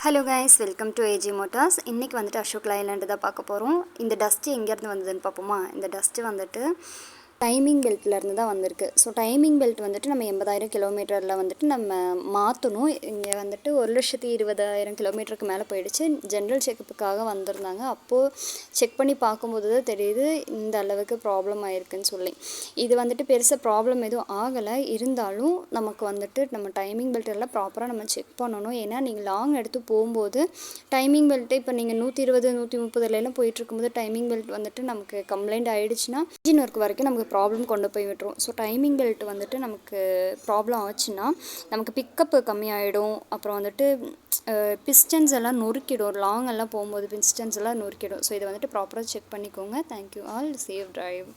Hello guys, welcome to AG Motors. இன்றைக்கி வந்துட்டு அசோக் லைலாண்டு தான் பார்க்க போகிறோம். இந்த டஸ்ட்டு எங்கேருந்து வந்ததுன்னு பார்ப்போமா. இந்த டஸ்ட்டு வந்துட்டு டைமிங் பெல்ட்லேருந்து தான் வந்திருக்கு. ஸோ டைமிங் பெல்ட் வந்துட்டு நம்ம 80,000 கிலோமீட்டரில் வந்துட்டு நம்ம மாற்றணும். இங்கே வந்துட்டு 1,20,000 கிலோமீட்டருக்கு மேலே போயிடுச்சு. ஜென்ரல் செக்கப்புக்காக வந்திருந்தாங்க. அப்போது செக் பண்ணி பார்க்கும்போது தான் தெரியுது இந்த அளவுக்கு ப்ராப்ளம் ஆயிருக்குன்னு சொல்லி. இது வந்துட்டு பெருசாக ப்ராப்ளம் எதுவும் ஆகலை. இருந்தாலும் நமக்கு வந்துட்டு நம்ம டைமிங் பெல்ட் எல்லாம் ப்ராப்பராக நம்ம செக் பண்ணணும். ஏன்னா நீங்கள் லாங் எடுத்து போகும்போது டைமிங் பெல்ட்டு இப்போ நீங்கள் 120 130 போயிட்டுருக்கும்போது டைமிங் பெல்ட் வந்துட்டு நமக்கு கம்ப்ளைண்ட் ஆகிடுச்சுன்னா இன்ஜின் ஒர்க் வரைக்கும் நமக்கு ப்ராப்ளம் கொண்டு போய் விட்டுரும். ஸோ டைமிங் பெல்ட் வந்துட்டு நமக்கு ப்ராப்ளம் ஆச்சுன்னா நமக்கு பிக்கப்பு கம்மியாயிடும். அப்புறம் வந்துட்டு பிஸ்டன்ஸ் எல்லாம் நொறுக்கிடும். லாங் எல்லாம் போகும்போது பிஸ்டன்ஸ் எல்லாம் நொறுக்கிடும். ஸோ இதை வந்துட்டு ப்ராப்பராக செக் பண்ணிக்கோங்க. Thank you all. Safe drive.